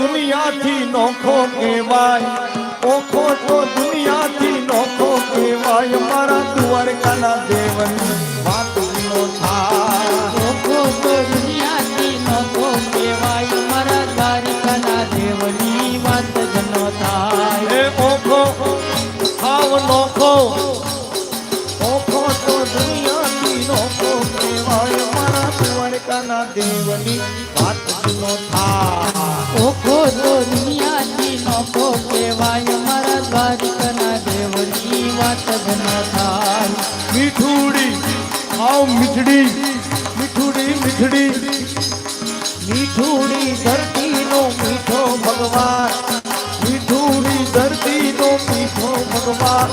દુનિયાથી નોખો કહેવાય, ઓખો તો દુનિયાથી નોખો કહેવાય, મારા દ્વારકાના દેવની વાત નો થાય. ઓખો તો દુનિયાથી નોખો કહેવાય, મારા દ્વારકાના દેવની વાત જ ન થાય. એ ઓખો હાવ નોખો, ઓખો તો દુનિયાથી નોખો કહેવાય, મારા દ્વારકાના દેવની વાત નો થાય. ઓખો તો દુનિયાથી નોખો કહેવાય, મારા દ્વારકાના દેવની વાત જ ન થાય. મીઠુડી આવ મીઠડી, મીઠુડી મીઠડી, મીઠુડી ધરતીનો મીઠો ભગવાન, મીઠુડી ધરતીનો મીઠો ભગવાન,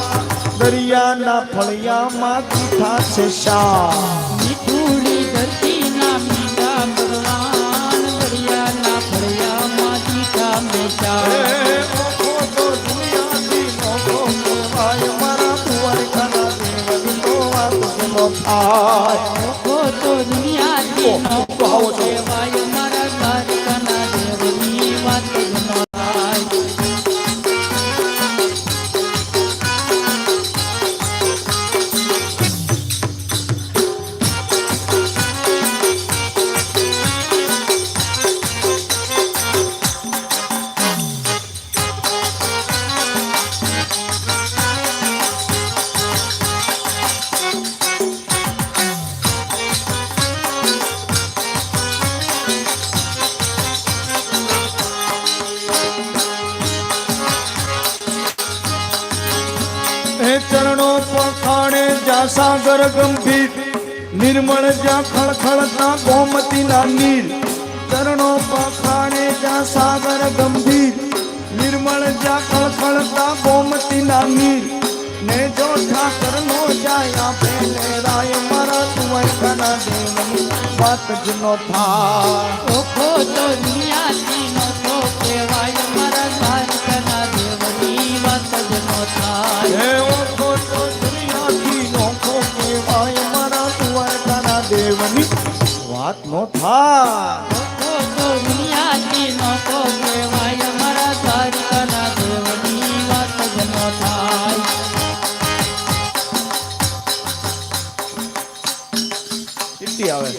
દરિયાના ફળિયામાં મીઠા છે શા. મીઠુડી ધરતીના મીઠા ભગવાન, દરિયાના ફળિયામાં મીઠા મેચા. ઓખો તો દુનિયાથી નોખો કહેવાય, મારા દ્વારકાના દેવની વાત નો થાય. ઓખો તો દુનિયાથી નોખો કહેવાય, મારા દ્વારકાના દેવની વાત જ ન થાય. હે ચરણો પખાણે જા સાગર ગંભીર, નિર્મળ જા ખળખળતા ગોમતીના નીર. ચરણો પખાણે જા સાગર ગંભીર, નિર્મળ જા ખળખળતા ગોમતીના નીર. ને જો ઠાકરનો જાય આપે રાય, મારા દ્વારકાના દેવની વાત જ નો થાય. ઓખો તો દુનિયાથી નોખો કહેવાય, મારા દ્વારકાના દેવની વાત જ ન થાય. હે ઓખો તો દુનિયાથી નોખો કહેવાય, મારા દ્વારકાના દેવની વાત નો થાય. ઓખો તો દુનિયાથી નોખો કહેવાય, મારા દ્વારકાના દેવની વાત જ ન થાય. કેટલી આવે?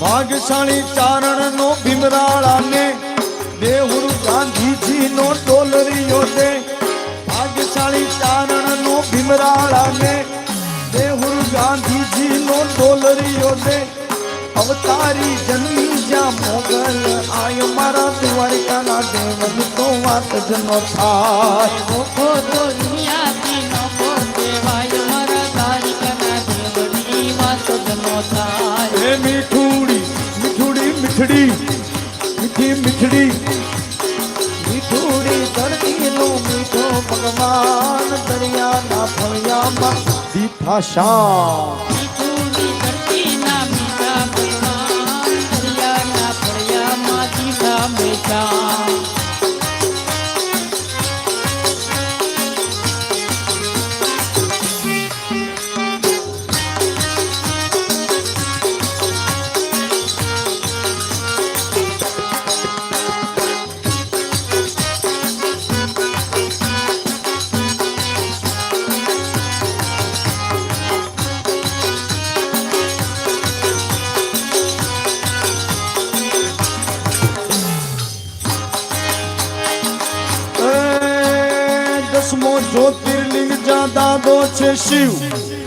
ભાગ્યશાળી ચારણ નો ભીમરાળાને, દેહુર ગાંધીજી નો ડોલરીયો દે. ભાગ્યશાળી ચારણ નો ભીમરાળાને, દેહુર ગાંધીજી નો ડોલરીયો દે. અવતારી જન્મી જ્યાં મોગલ આય, મારા દ્વારકાના દેવની તો વાત જ નો થાય. ઓખો તો દુનિયાથી નોખો કહેવાય, મારા દ્વારકાના દેવની વાત જ ન થાય. હે મીઠુડી મીઠુડી મીઠડી, મીઠી મીઠડી, મીઠુડી ધરતીનો મીઠો ભગવાન, દરિયાના ફળિયામાં દીઠા શા. મીઠુડી ધરતીના મીઠા ભગવાન, દરિયાના ફળિયામાં દીઠા મેચા. દસમો જ્યોતિર્લિંગ જા દાદો છે શિવ,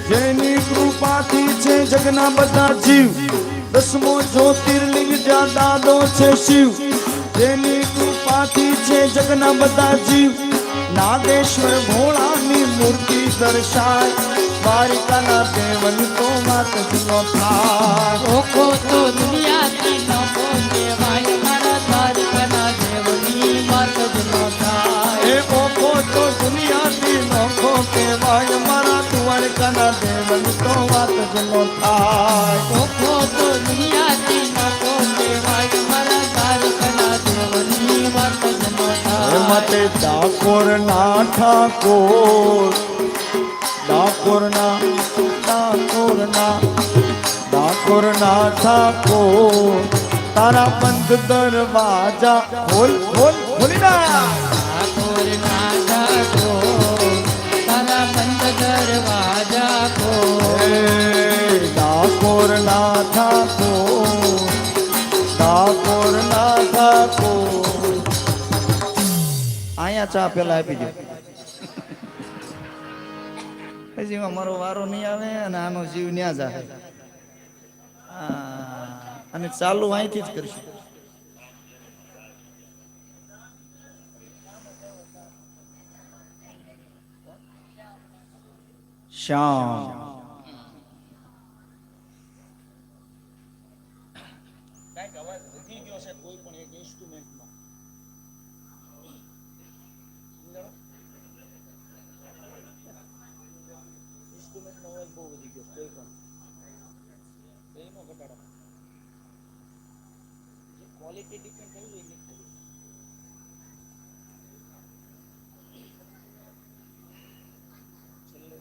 જેની કૃપાથી છે જગના બધા જીવ. દસમો જ્યોતિર્લિંગ જા દાદો છે શિવ, જેની કૃપાથી છે જગના બધા જીવ. નાગેશ્વર ભોળાની દર્શાય દ્વારિકાના દેવની તો વાત જ ન થાય ઓખો તો દુનિયાથી નફો કહેવાય મારા દ્વારકાના દેવની વાત જ ન થાય એ ઓખો તો દુનિયાથી નોખો કહેવાય મારા દ્વારકાના દેવની તો વાત જ ન થાય ઓખો તો દુનિયાથી નફો કહેવાય મારા દ્વારકાના દેવની વાત જ ન એ થાય માટે ડાકોરના ઠાકોર ડાકોરના ઠાકોર તારા બંધ દરવાજા ખોલ ખોલ ખોલી ના ઠાકોરના ઠાકોર તારા બંધ દરવાજા ખોલ ડાકોરના ઠાકોર અહીંયા ચા પેલા આપી દો પછી અમારો વારો નહીં આવે અને આનો જીવ ન્યા જાય અને ચાલુ અહીંથી જ કરશું શ્યામ કઈક અવાજ વધી ગયો છે કોઈ પણ એક ઇન્સ્ટ્રુમેન્ટમાં ઇન્સ્ટ્રુમેન્ટનો અવાજ બહુ વધી ગયો કોઈ પણ એનો ઘટાડો જે ક્વોલિટી ડિપેન્ડ થયું એ નહીં થયું છેલ્લે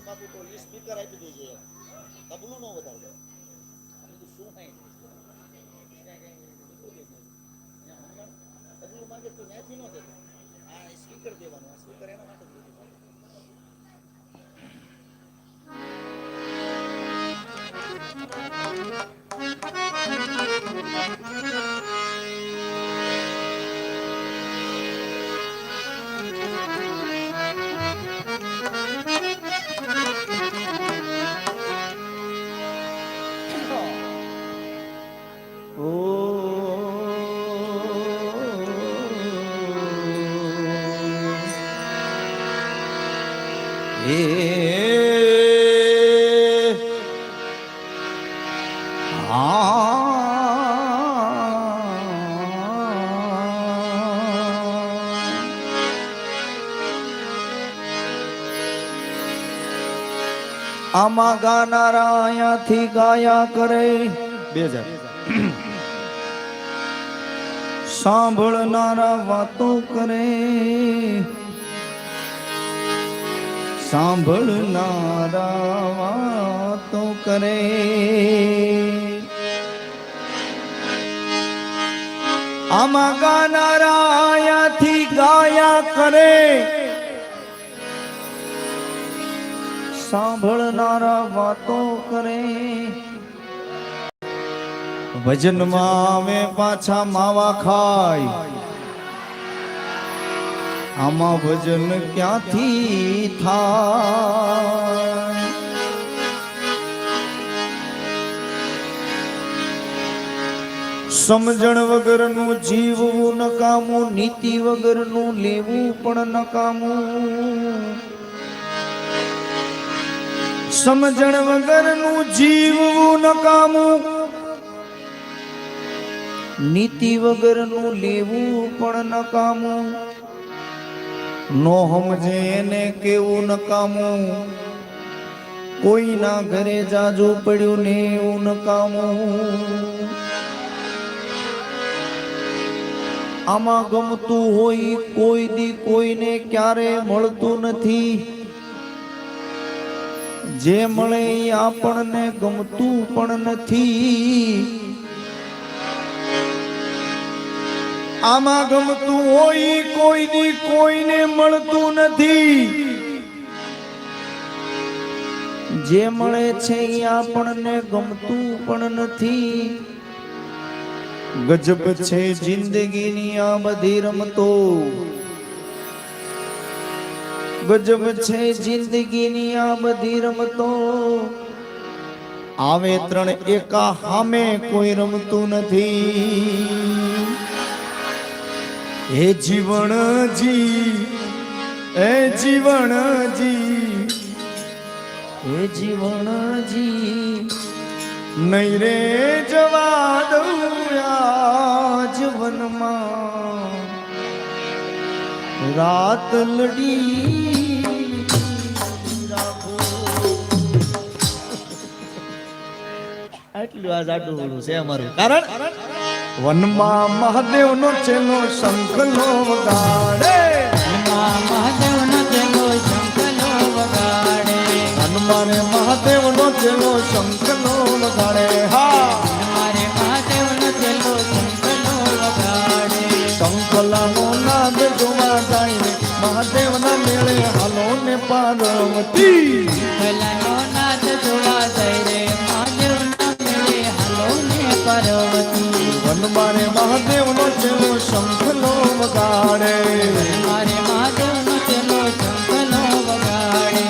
બાપુ તો એ સ્પીકર આપી દેજે તબલું નો વધારે શું તબલું માંગે તું ત્યાંથી નો દેતો આ સ્પીકર દેવાનું આ સ્પીકર એના માટે આમાં ગાનારા અહીંયાથી ગાયા કરે 2000 સાંભળનારા વાતો કરે સાંભળનારા વાતો કરે આમાં ગાનારા અહીંયાથી ગાયા કરે સાંભળનારા વાતો કરે ભજનમાં આવે પાછા માવા ખાય આમાં ભજન ક્યાંથી થાય સમજણ વગરનું જીવવું નકામું નીતિ વગરનું લેવું પણ નકામું સમજણ વગરનું જીવવું નકામું નીતિ વગરનું લેવું પણ નકામું નો સમજે એને કેવું નકામું કોઈના ઘરે જાજુ પડ્યું ને એવું નકામું આમાં ગમતું હોય કોઈ દી કોઈને ક્યારે મળતું નથી. જે મળે એ આપણને ગમતું પણ નથી. આમાં ગમતું હોય કોઈ દી કોઈને મળતું નથી. જે મળે છે એ આપણને ગમતું પણ નથી. ગજબ છે જિંદગીની આ બધી રમતો. ગજબ છે જિંદગીની આ બધી રમતો. આવે ત્રણ એકા હામે કોઈ રમતું નથી. હે જીવનજી, હે જીવનજી, હે જીવનજી, નહીં રે જવા દઉં આજ વનમાં. રાત લડી રાખો. આટલું આજ આટલું બોલું છે અમારું કારણ વનમાં મહાદેવનો ચેલો શંખનો વગાડે. વનમાં મહાદેવનો ચેલો શંખનો વગાડે. હનુમાને મહાદેવનો ચેલો શંખનો વગાડે. હા મારે મહાદેવનો ચેલો શંખનો વગાડે. શંખલાનો નાદ જોવા જાય મહાદેવના મેળે હાલો ને પાર્વતી. ભલાનો નાદ જોવા જાય રે મહાદેવના મેળે હાલો ને પાર્વતી. વનમારે મહાદેવનો ચેલો શંખનો વગાડે. મારે મહાદેવનો ચેલો શંખનો વગાડે.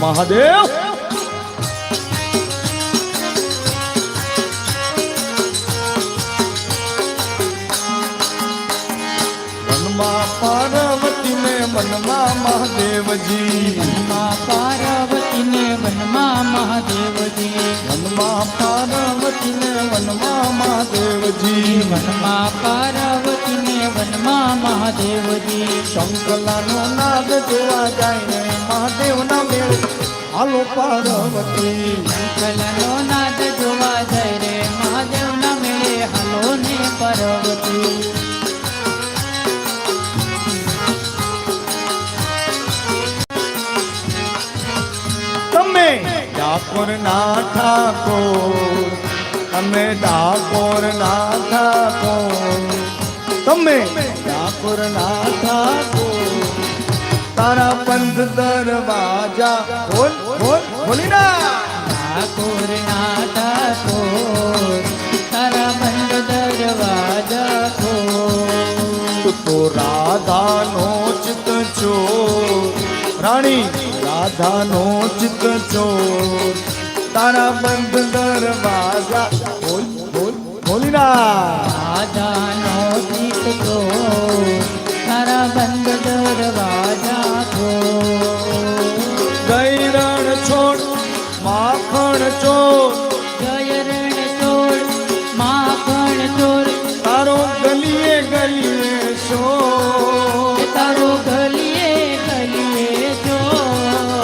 મહાદેવ વનમાં પાર્વતીને વનમાં મહાદેવજી. વનમાં પાર્વતીને વનમાં મહાદેવજી. વનમાં પાર્વતીને વનમાં મહાદેવજી. વનમાં પાર્વતીને વનમાં મહાદેવજી. શંકલાનો નાદ જોવા જાય ને મહાદેવના મેળે હાલો પાર્વતી. કલાનો નાદ જોવા જાય રે મહાદેવના મેળે હાલો ને પાર્વતી. તમે ડાકોર ના ઠાકોર, તમે ડાકોર ના ઠાકોર, તમે ડાકોર ના ઠાકોર. તારા બંધ દરવાજા ખોલ ખોલ ખોલી ના. ઠાકોર ના ઠાકોર તારા બંધ દરવાજા ખોલ. તું તો રાધાનો ચિત ચોર, રાણી રાધાનો ચિત ચોર. તારા બંધ દરવાજા ખોલ ખોલ ખોલી ના. રાધાનો ગીત તો તારા બંધ દરવાજા ખોલ. ગઈ રણ છોડ માખણ ચોર, જય રણ ચોર માખણ ચોર. તારો ગલીએ ગલીએ શોર. તારો ગલીએ ગલીએ ચોર.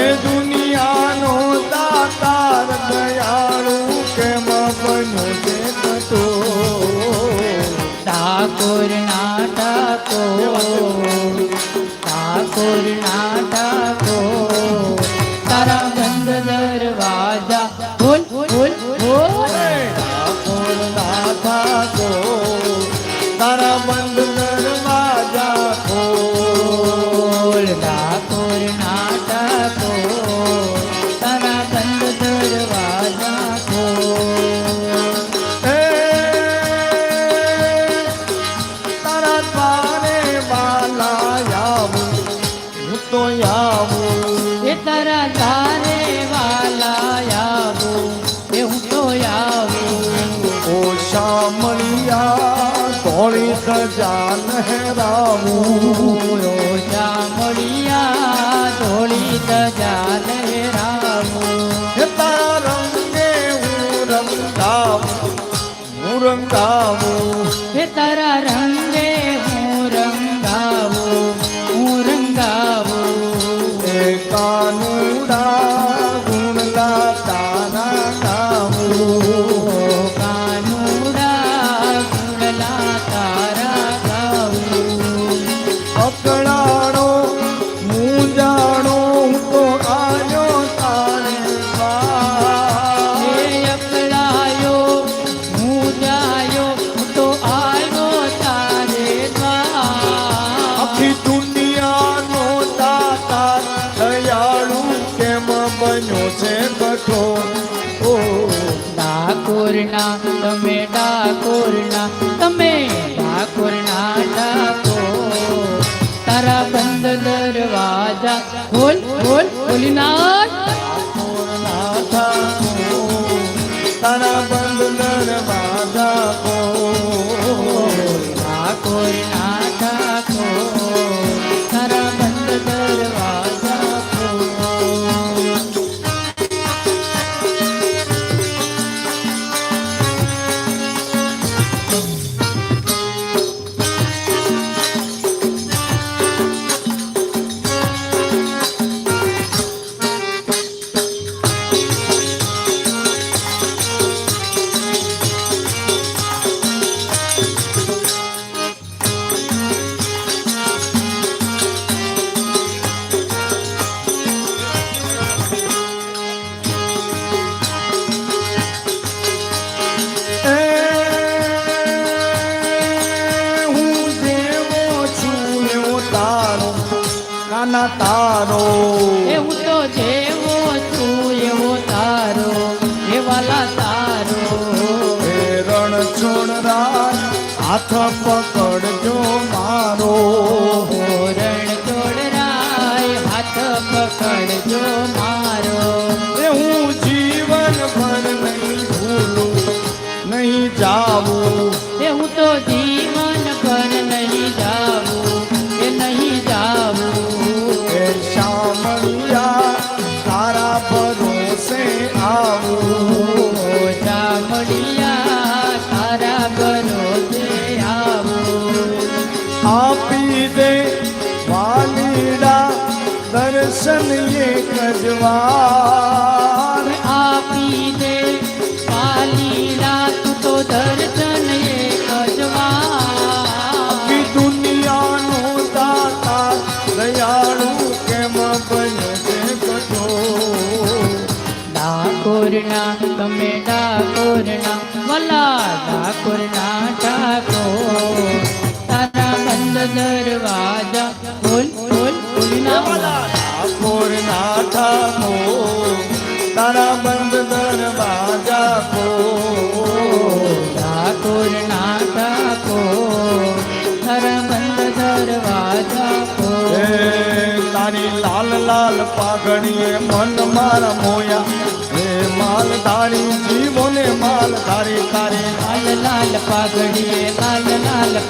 એ દુનિયાનો દાતાર દયાળુ કેમ બન્યો છે કટો. ઠાકોર ના ઠાકોર, ઠાકોર ના ઠાકોર તારા બંધ દરવાજા ખોલ ખોલ ખોલ. ઠાકોર ના ઠાકોર, તારા બંધ દરવાજા ખોલ. ઠાકોર ના ઠાકોર તારા બંધ દરવાજા ખોલ. એ તારા દ્વારે વાલા આવું, હું તો આવું. એ તારા દ્વારે વાલા આવું, એ હું તો આવું. ઓ શામળિયા ધોળી ધજા લહેરાવું. ઓ શામળિયા ધોળી ધજા લહેરાવું. હે તારા રંગે હું રંગાવું, હું રંગાવું. હે તારા રંગે હું રંગાવું, હું રંગાવું. એ કાનુડા ગુણ ગાતા ઓ ડાકોરના તમે ડાકોરના તમે ડાકોરના ડાકોર તારા બંધ દરવાજા ખોલ ખોલ ખોલી નાખ તારા બંધ દરવાજા ઠાકોરના ઠાકોર તારા બંધ દરવાજા ખોલ. નાના તારો એ હું તો જેવો છું એવો તારો એવાલા તારો હે રણ છોડ રાજ હાથ પકડજો મારો રણ ચોડરાય હાથ પકડજો મારો એ હું જીવન ભર નહીં ભૂલું નહીં જાવું એ હું તો જીવન પર નહીં જાવું કે નહીં જાવું હે શામળિયા તારા ભરોસે આવું ચામડિયા તારા ભરોસે આવું આપી દે વાલીડા દર્શન એક જ વાર આપી દે પાલીલા તું તો દર્શન એક જ વાર આખી દુનિયાનો દાતા દયાળુ કેમ બને છે કઠોર ડાકોરના તમે ડાકોરના વલા ડાકોરના ઠાકોર તારા બંધ દરવાજા ખોલ ખોલ ખોલી ના ઠાકોર ના ઠાકોર તારા બંધ દરવાજા ઠાકોરના ઠાકોર તારા બંધ દરવાજા ખોલ તારી લાલ લાલ પાઘડીએ મન મારા મોયા હે માલધારી જીવોને માલધારી તારી લાલ લાલ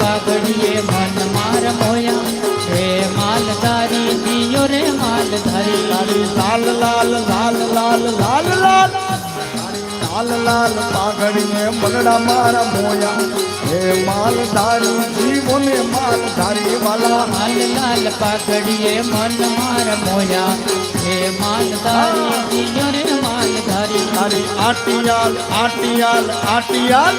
પાઘડીએ મન માર મોયા હે માલધારી દિયો રે માલધારી તારી લાલ લાલ લાલ લાલ લાલ લાલ તારી લાલ લાલ પાઘડીએ મનડા મારા મોયા હે માલધારી જીવોને માલધારી વાલા લાલ લાલ પાઘડીએ મન માર મોયા હે માલધારી દિયો રે માલધારી તારી આટિયાલ આટિયાલ આટિયાલ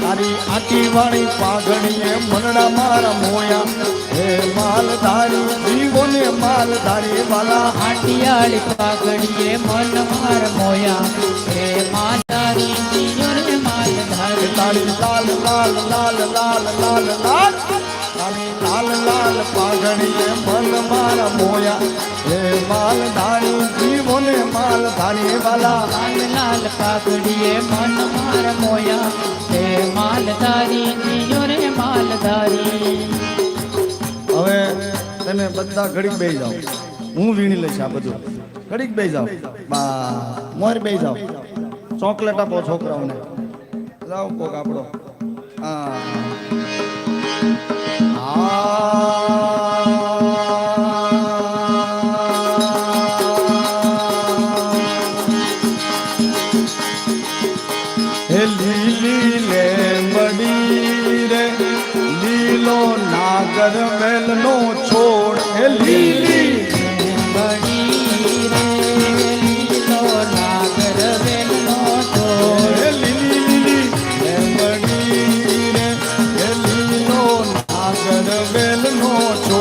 તારી આટીવાળી પાઘડીએ મનડા મારા મોયા હે માલધારી જીવોને માલધારી વાલા આટિયાળી પાઘડીએ મન માર મોયા હે માલધારી દિયો રે માલધારી તારી લાલ લાલ લાલ લાલ લાલ લાલ તારી લાલ લાલ પાઘડીએ મન મારા મોયા હે માલધારી જીવોને માલધારી વાલા લાલ લાલ પાઘડીએ મન માર મોયા હે માલધારી દિયો રે માલધારી. હવે તમે બધા ઘડીક બેસી જાઓ હું વીણી લઈશ આ બધું ઘડીક બેસી જાઓ બા મોર બેસી જાઓ ચોકલેટ આપો છોકરાઓને જાઓ કોક આપણો હા હે લીલી લે મડી રે લીલો નાગર મેલ નો છોડ હે લીલી બડી રે લીલો નાગર વેલનો છોડ હે લીલી લીલી લે મડી રે હે લીલો નાગર મેલ નો છોડ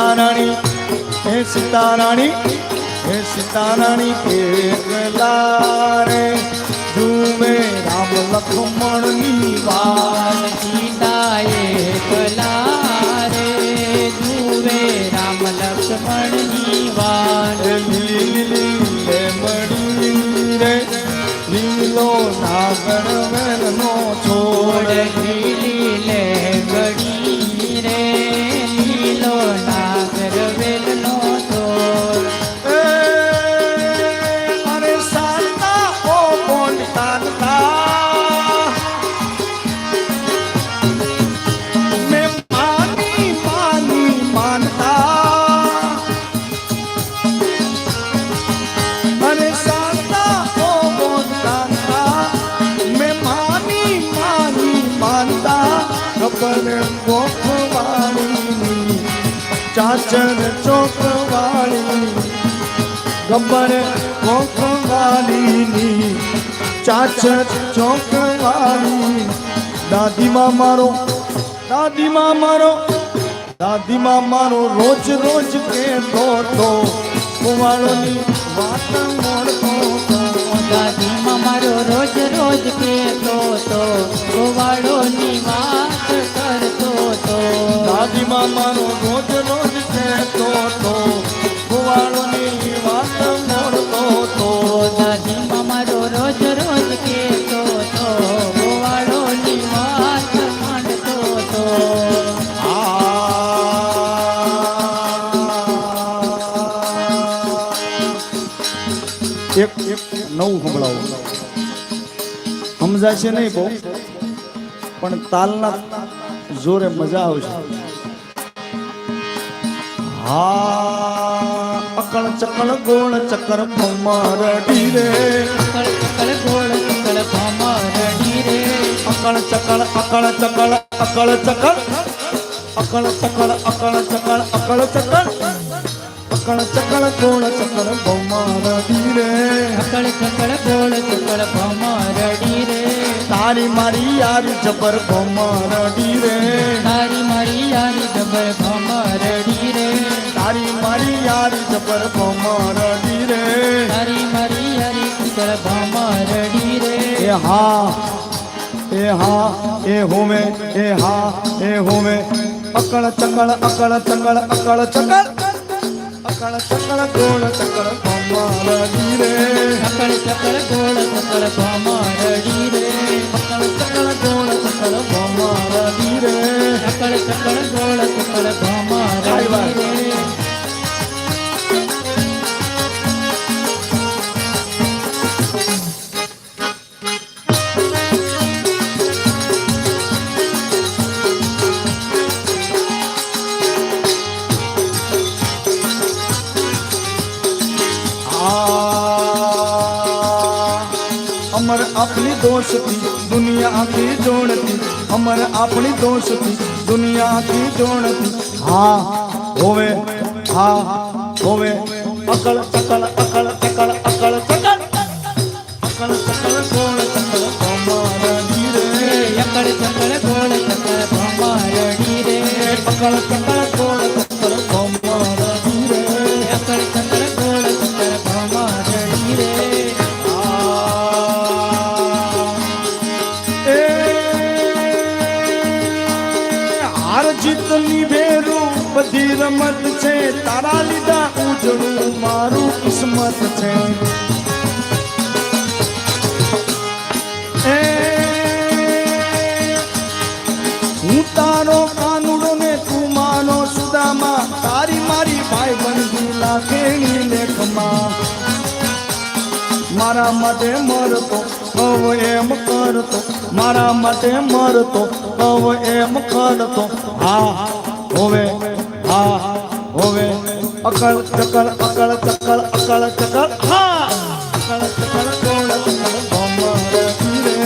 સીતારાણી હે સીતારાણી હે સીતારાણી એકલા રે જુએ રામ લક્ષ્મણની વાત સીતા એકલા રે જુએ રામ લક્ષ્મણની વાત લીલે મળી રે લીલો નાગર વેલનો છોડ લીલે ગડી રે લીલો નાગર વેલનો છોડ અરે સાતા ઓ કોણ તાનતા મેં માની માની માનતા અરે સાતા ઓ કોણ તાનતા મેં માની માની માનતા ખબર ગોખવાળી ચાચર ચોકવાળી ગબ્બર કોખવાલીની ચાચર ચોકવાલી દાદીમાં મારો રોજ રોજ કહેતો તો કુવાળોની વાત મોડતો દાદીમાં મારો રોજ રોજ કહેતો તો ગોવાળોની વાત કરતો તો દાદીમાં મારો રોજ રોજ કહેતો તો કુવાળોની વાત મોડતો તો દાદીમાં મારો રોજ રોજ કહેતો તો ગોવાળોની વાત માંડતો તો એક નવું સંભળાવો સમજાશે નહીં બહુ પણ તાલના જોરે મજા આવશે હા અકળ ચકળ ગોળ ચક્કર ભમરડી રે ચકળ ચકળ ગોળ ચકળ ભમરડી રે અકળ ચકળ અકળ ચકળ અકળ ચકળ અકળ ચકળ અકળ ચકળ અકળ ચકળ અકળ ચકળ ગોળ ચક્કર ભમરડી રે ચકળ ચકળ ગોળ ચકળ ભમરડી રે તારી મારી યારી જબર ભમરડી રે તારી મારી યારી જબર ભમરડી રે તારી મારી યારી જબર ભમરડી રે તારી મારી યારી જબર ભમરડી રે એ હા એ હોમે એ હા એ હોમે અકળ ચકળ અકળ ચકળ અકળ ચકળ અકળ ચકળ ગોળ ચકળ ભમરડી રે ચકળ ચકળ ગોળ ચકળ ભમરડી રે અકળ ચકળ ગોળ ચકળ ભમરડી રે ચકળ ચકળ ગોળ ચકળ ભમરડી રે अमर अपनी दोस्ती दुनिया की जोड़ती अमर अपनी दोस्ती दुनिया की जोड़ती हाँ होवे अकल चकल अकल चकल अकल चकल अकल चकल गोल चकल भमरडी रे चकड़ चकड़ गोल चकड़ भमरडी रे अकल चकल गोल चकल भमरडी रे चकड़ चकड़ गोल चकड़ भमरडी रे જીતની ભેરું બધી રમત છે તારા લીધા ઉજળું મારું કિસ્મત છે હું તારો કાનુડો ને તું માનો સુદામા તારી મારી ભાઈ બંધી લાગેલી લેખમાં મારા માટે મરતો હવે એમ કરતો મારા માટે મરતો હવે એમ કરતો હા હોવે અકળ ચકળ અકળ ચકળ અકળ ચકળ હા અકળ ચકળ ગોળ ચકળ ભમરડી રે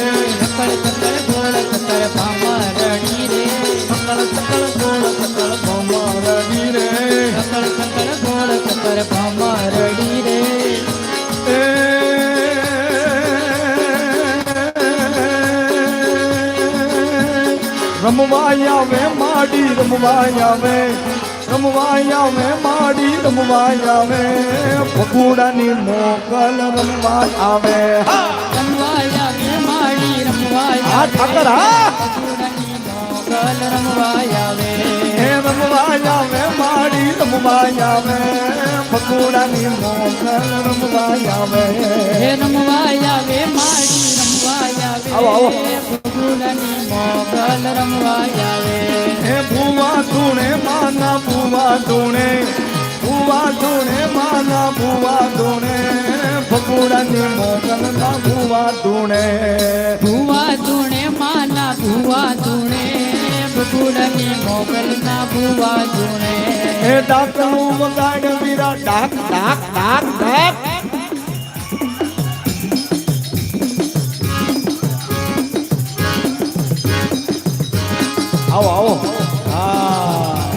ચકળ ચકળ ગોળ ચકળ ભમરડી રે અકળ ચકળ ગોળ ચકળ ભમરડી રે ચકળ ચકળ ગોળ ચકળ ભમરડી રે રમવા આવે માડી રમવા આવે રમવા આવે માડી રમવા આવે ભગુડાની મોકલ રમવા આવે રમવા આવે માડી રમવા હા આવે ઠાકર હા ભગુડાની મોગલ રમવા આવે હે રમવા આવે માડી રમવા આવે ભગુડાની મોકલ રમવા આવે હે રમવા આવે માડી રમવા આવે આવો, આવો. ભગુડાની મોગલ રમવા આવે હે ભુવા ધૂણે માના ભુવા ધૂણે માના ભુવા ધૂણે ભગુડાની મોકલ ના ભુવા ધૂણે ભુવા ધૂણે માના ભુવા ધૂણે ભગુડાની મોગલ ના ભુવા ધૂણે હે ડાકનું વગાડ વીરા ડાક ડાક ડાક ડાક આવો આવો હા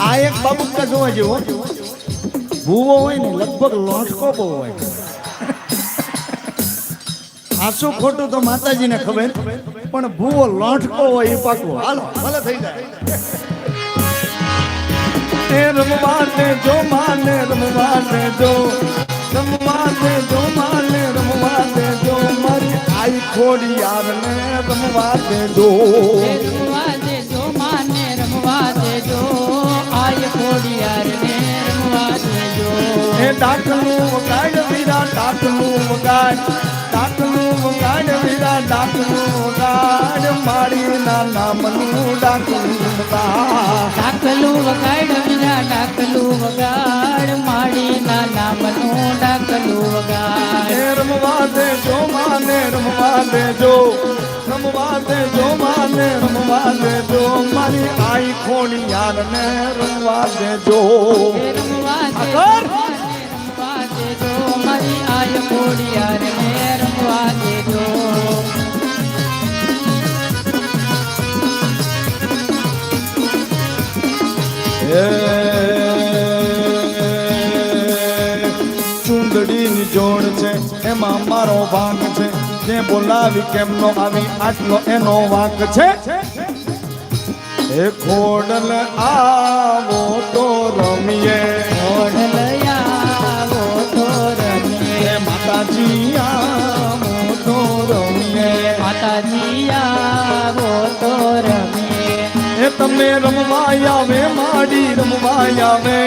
આ એક બાબુકા જોવા જેવો ભૂવો હોય ને લગભગ લોટકો બહુ હોય આસું ખોટું તો માતાજીને ખબર પણ ભૂવો લોટકો હોય એ પાકું હાલો ભલે થઈ જાય એ રમવા દે જો માને રમવા દે જો રમવા દે જો માને રમવા દે જો મારી આઈ ખોડી યારને રમવા દે જો રમવા દેજો માને રમવા દેજો આય ખોડિયારને રમવા દેજો એ ડાકનું વગાડ વીરા ડાકનું વગાડ વીરા ડાકનું વગાડ માળીના નામનું ડાકનું વગાડ ડાકલું વગાડ વીરા ડાકલું વગાડ માળીના નામનું ડાકલું વગાડ એ રમવા દે જો માને રમવા દે જો માને રમવા દે જો મારી આઈ ખોડી યારને રમવા દે જો રમવા આગળ. દેજો મારી આય ખોડિયારને રમવા દેજો ચુંદડીની જોડ છે એમાં મારો ભાગ છે જે બોલાવી કેમનો આવી આટલો એનો વાંક છે એ ખોડલ આવો તો રમીએ ઓઢલયાવો તો રમીએ એ માતાજી આવો તો રમીએ માતાજી આવો તો રમીએ એ તમે રમવા આવે માડી રમવા આવે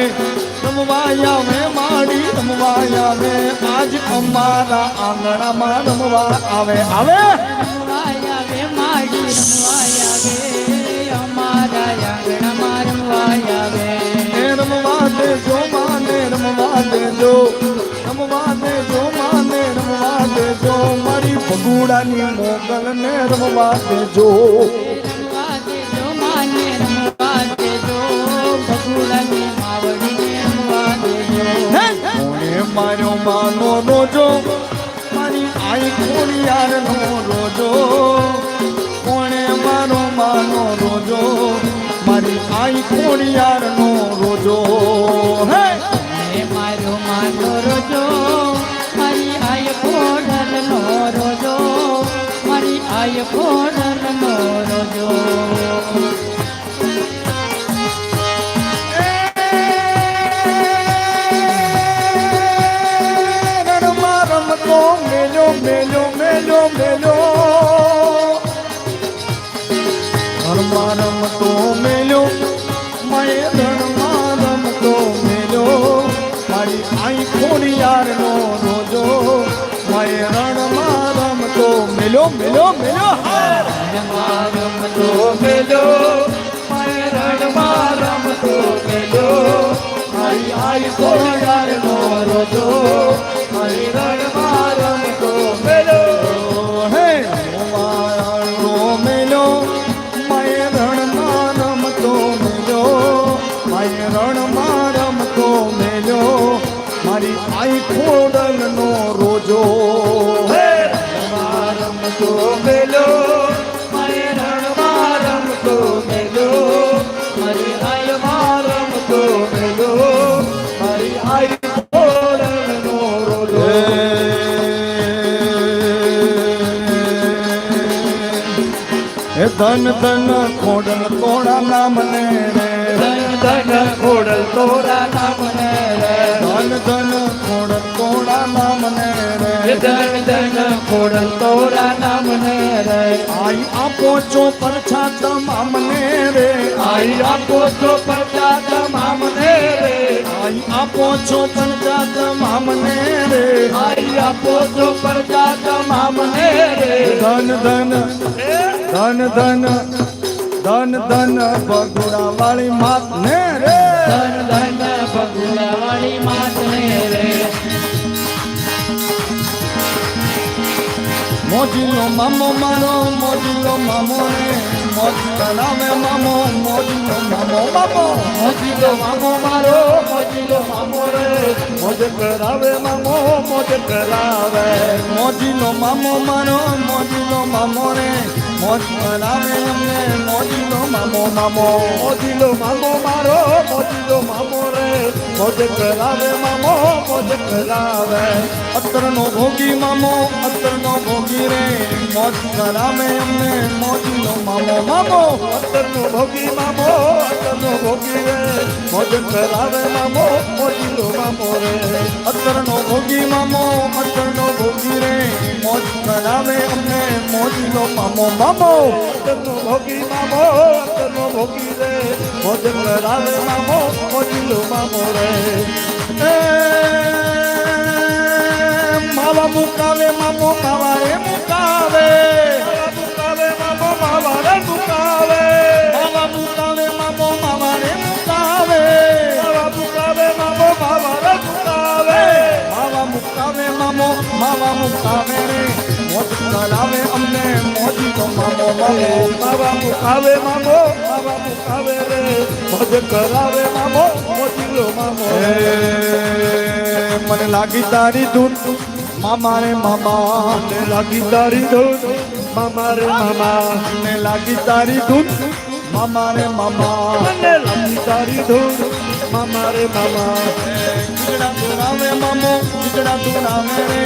માડી રમવા આવે આજ અમારા આંગણામાં રમવા આવે આવે રમવા આવે માડી રમવા આવે અમારા આંગણામાં રમવા આવે એ રમવા દેજો માને રમવા દેજો માને રમવા દેજો મારી ભગુડાની મોગલ ને રમવા દેજો રમવા દેજો માને રમવા દેજો ભગુડાની માવડીને રમવા દેજો કોણે મારો માનો રોજો મારી આઈ ખોડિયારનો રોજો કોણે મારો માનો રોજો મારી આઈ ખોડિયારનો રોજો હે હે મારો માનો રોજો મારી આય ખોડલનો રોજો મારી આય ખોડલનો રોજો રણમાં રમતો મેલો રણમાં રમતો મેલો મારે રણમાં રમતો મેલો મારી આઈ ખોડિયારનો રોજો મારે રણમાં રમતો મેલો રણમાં રમતો મેલો મારે રણમાં રમતો મેલો મારી આઈ ખોડિયારનો રોજો મારી રણમાં રમતો મેલો હે રણનો મેલો મારે રણમાં રમતો મેલો મારે રણમાં રમતો મેલો મારી આઈ ખોડલનો રોજો હે રણમાં રમતો મેલો મારે રણમાં રમતો મેલો મારી આયમાં રમતો મેલો મારી આઈ ખોડલનો રોજો હે ધન ધન ખોડલ તોડા નામને રે ધન ધન ખોડલ તોરા નામને રે ધન ધન ખોડલ તોડા નામને રે ધન ધન ખોડલ તોરા નામને રે આઈ આપો છો પરછા તમામને રે આઈ આપો છો પ્રજા તમામને રે આઈ આપો છો પરછા તમામને રે આઈ આપો છો પ્રજા તમામને રે ધન ધન ધન ધન ધન ધન બગુડા વાળી માત ને રે ધન ધન ભગુલાવાળી માતને રે મોજીલો મામો મારો મોજીલો મામો રે મોજ કરાવે મામો મોજીલો મામો બાપો મોજીલો મામો મારો મોજીલો મામો રે મોજ કરાવે મામો મોજ કરાવે મોજીલો મામો મારો મોજીલો મામો રે મોજ કરાવે અમને મોજીલો મામો મામો મોજીલો મામો મારો મોજીલો મામો રે મોજ કરાવે મામો મોજ કરાવે અત્તરનો ભોગી મામો અત્તરનો ભોગી રે મોજ કરાવે અમને મોજીલો મામો મામો અત્તરનો ભોગી મામો અત્તરનો ભોગી રે મોજ કરાવે મામો મોજીલો મામો રે અત્તરનો ભોગી મામો અત્તરનો ભોગી રે મોજ કરાવે અમને મોજીલો મામો મામો અત્તરનો ભોગી મામો અત્તરનો ભોગી રે મોજ કરાવે મામો મોજીલો મામો રે એ માવા મુકાવે મામો માવા રે મુકાવે મુકાવે મામો માવા રે મુકાવે માવા મુકાવે મામો માવા રે મુકાવે મુકાવે મામો માવા રે મુકાવે માવા મુકાવે મામો માવા મુકાવે રે મોજ કરાવે અમને મોજીલો મામો મામો માવા મુકાવે મામો માવા મુકાવે રે મોજ કરાવે મામો મોજીલો મામો એ મને લાગી તારી ધૂન મામા રે મામા મને લાગી તારી ધૂન મામા રે મામા મને લાગી તારી ધૂન મામા રે મામા મને લાગી તારી ધૂન મામા રે મામા ગીજડા ધૂણાવે મામો ગીજડા ધૂણાવે રે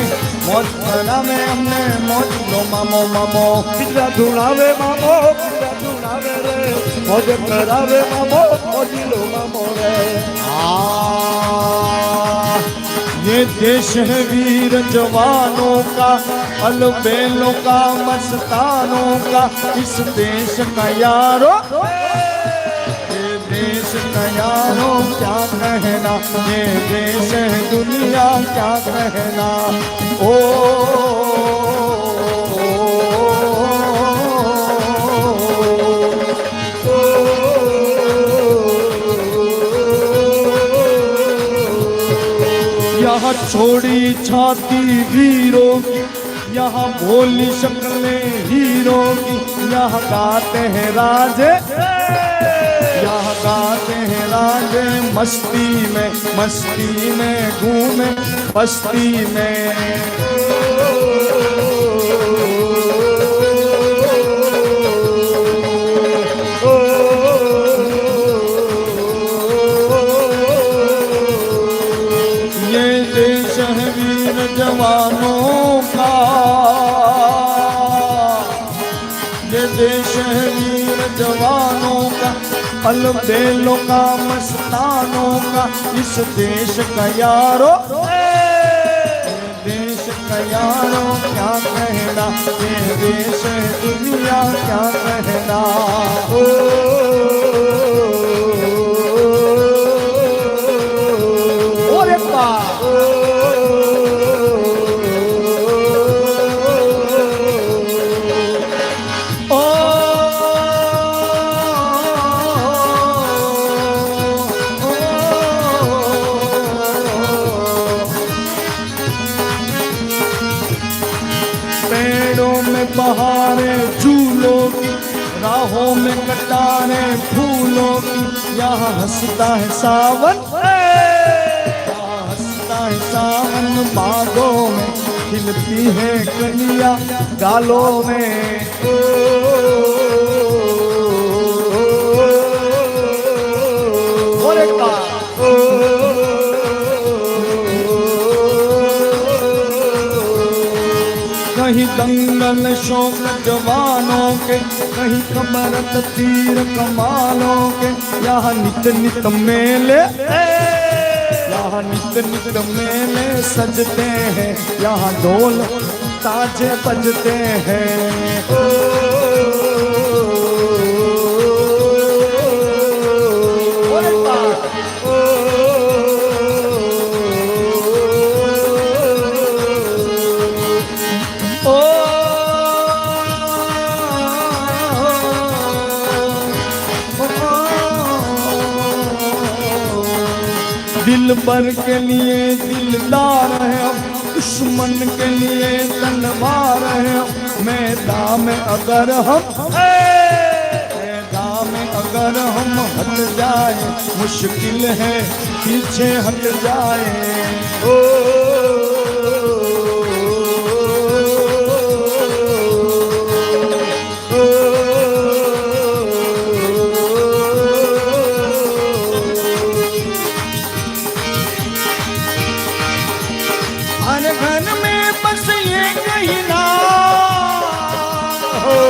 મોજ કરાવે અમને મોજીલો મામો મામો બીજા ધૂણાવે મામો બીજા ધૂણાવે રે મોજ કરાવે મામો મોજીલો મામો રે ये देश है वीर जवानों का अलबेलों का मस्तानों का इस देश का यारो ये देश का यारो क्या कहना ये देश है दुनिया क्या कहना ओ यहाँ छोड़ी छाती वीरों की यहाँ भोली शक्लें हीरों की यहाँ गाते हैं राजे यहाँ गाते हैं राजे मस्ती में घूमे बस्ती में जवानों का ये देश है वीर जवानों का अलबेलों का मस्तानों का इस देश का यारो देश का यारो क्या कहना ये देश है दुनिया क्या कहना बहारे झूलों की राहों में कटारे फूलों की यहाँ हंसता है सावन यहाँ हंसता है सावन बागों में खिलती है कलियां गालों में कहीं दंगल शौक जवानों के, कहीं कमरत तीर कमालों के। यहाँ नित नित मेले, यहाँ नित नित मेले सजते हैं, यहाँ ढोल ताजे बजते हैं। दिल भर के लिए दिलदार है हम, दुश्मन के लिए तलवार है हम। मैदान में अगर हम मैदान में अगर हम हट जाए, मुश्किल है पीछे हट जाए। घर में बस ये कहीं ना हो,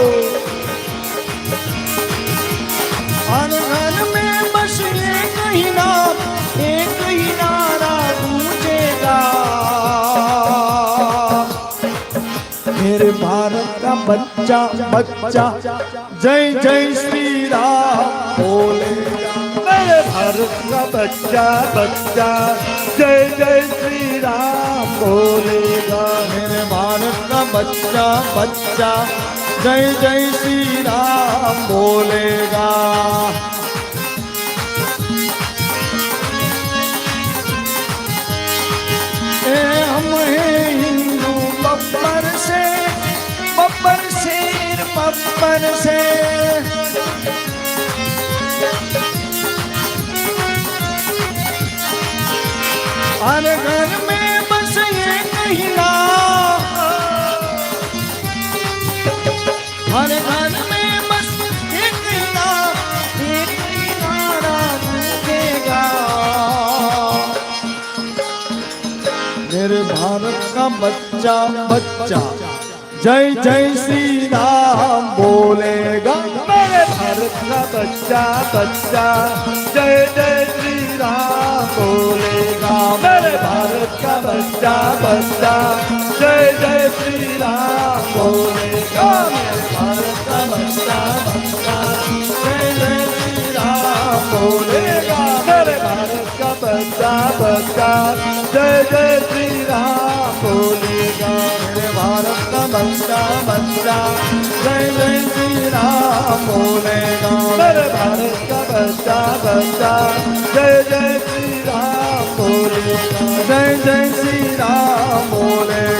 हर घर में बस ये कहीं ना, एक ही नारा गूंजेगा, मेरे भारत का बच्चा बच्चा जय जय श्री राम बोलेगा। मेरे भारत का बच्चा बच्चा जय जय श्री राम बोलेगा। मेरे भारत का बच्चा बच्चा जय जय श्री राम बोलेगा। हम हैं हिंदू बब्बर से, बब्बर शेर बब्बर से। हर घर में बस ये कहीं ना, हर घर में बस ये कहीं ना, एक ही नारा गूंजेगा, मेरे भारत का बच्चा बच्चा जय जय श्री राम बोलेगा। मेरे भारत का बच्चा बच्चा जय जय श्री राम बोलेगा। मेरे भारत का बच्चा बच्चा जय जय श्री राम बोलेगा। मेरे भारत का बच्चा बच्चा जय जय श्री राम बोलेगा। मेरे भारत का बच्चा बच्चा जय जय श्री राम बोलेगा। मेरे भारत का बच्चा बच्चा जय जय श्री राम बोलेगा। मेरे भारत का बच्चा बच्चा जय जय श्री राम बोलेगा। जय जय श्री राम बोलेगा।